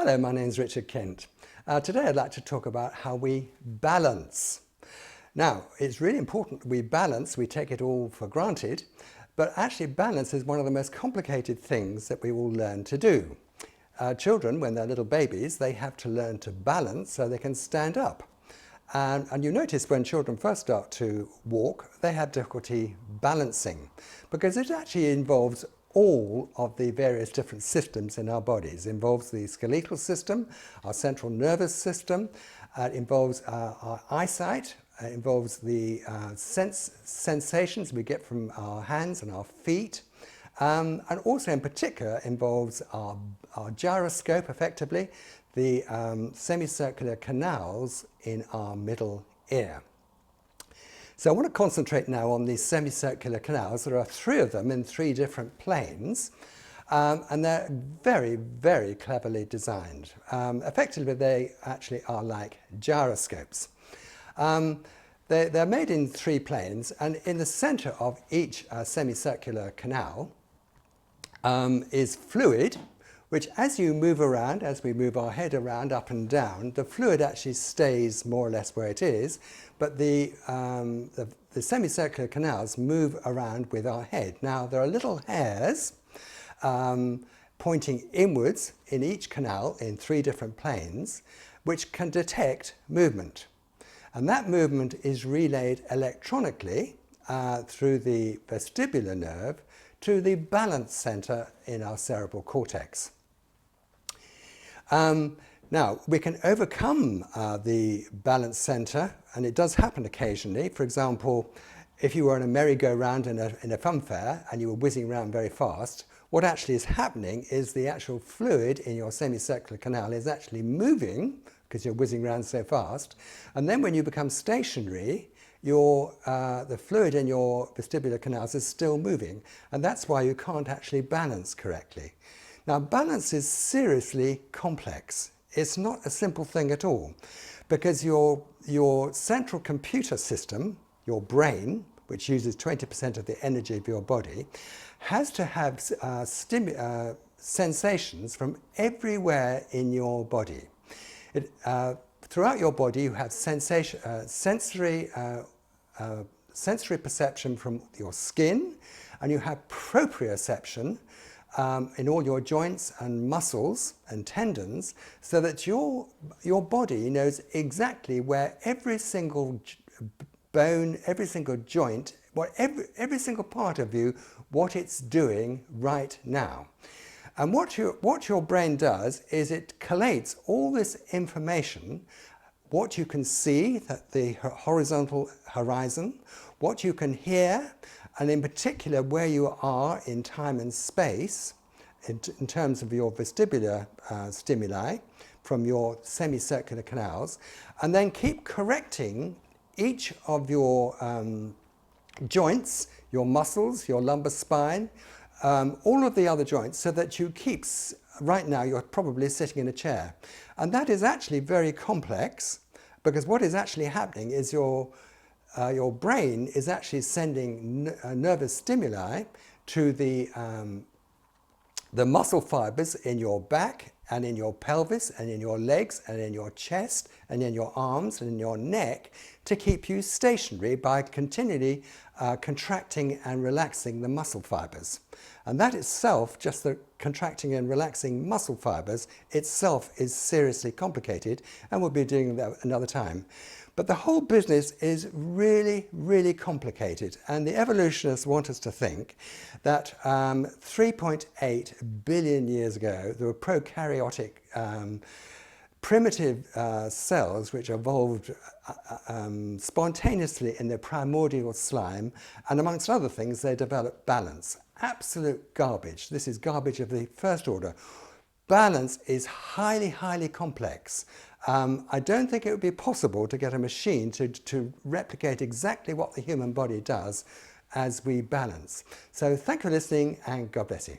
Hello, my name's Richard Kent. Today I'd like to talk about how we balance. Now, it's really important we balance, we take it all for granted, but actually balance is one of the most complicated things that we will learn to do. Children, when they're little babies, they have to learn to balance so they can stand up. And you notice when children first start to walk, they have difficulty balancing because it actually involves all of the various different systems in our bodies. It involves the skeletal system, our central nervous system, it involves our eyesight, it involves the sensations we get from our hands and our feet, and also in particular involves our gyroscope, effectively, the semicircular canals in our middle ear. So I want to concentrate now on these semicircular canals. There are 3 of them in 3 different planes, and they're very, very cleverly designed. Effectively, they actually are like gyroscopes. They're made in 3 planes, and in the center of each semicircular canal is fluid, which as you move around, as we move our head around up and down, the fluid actually stays more or less where it is, but the semicircular canals move around with our head. Now, there are little hairs pointing inwards in each canal in 3 different planes, which can detect movement. And that movement is relayed electronically through the vestibular nerve to the balance center in our cerebral cortex. Now, we can overcome the balance center, and it does happen occasionally. For example, if you were on a merry-go-round in a fun fair and you were whizzing around very fast, what actually is happening is the actual fluid in your semicircular canal is actually moving because you're whizzing around so fast. And then when you become stationary, the fluid in your vestibular canals is still moving, and that's why you can't actually balance correctly. Now, balance is seriously complex. It's not a simple thing at all, because your central computer system, your brain, which uses 20% of the energy of your body, has to have sensations from everywhere in your body. Throughout your body, you have sensory perception from your skin, and you have proprioception in all your joints and muscles and tendons, so that your body knows exactly where every single bone, every single joint, every single part of you, what it's doing right now. And what your brain does is it collates all this information, what you can see, the horizontal horizon, what you can hear, and in particular where you are in time and space in terms of your vestibular stimuli from your semicircular canals, and then keep correcting each of your joints, your muscles, your lumbar spine, all of the other joints, so that you keep, right now you're probably sitting in a chair. And that is actually very complex, because what is actually happening is your brain is actually sending nervous stimuli to the muscle fibers in your back and in your pelvis and in your legs and in your chest and in your arms and in your neck to keep you stationary by continually contracting and relaxing the muscle fibers. And that itself, just the contracting and relaxing muscle fibers itself, is seriously complicated, and we'll be doing that another time. But the whole business is really, really complicated, and the evolutionists want us to think that 3.8 billion years ago there were prokaryotic primitive cells which evolved spontaneously in the primordial slime, and amongst other things they developed balance. Absolute garbage. This is garbage of the first order. Balance is highly, highly complex. I don't think it would be possible to get a machine to replicate exactly what the human body does as we balance. So thank you for listening, and God bless you.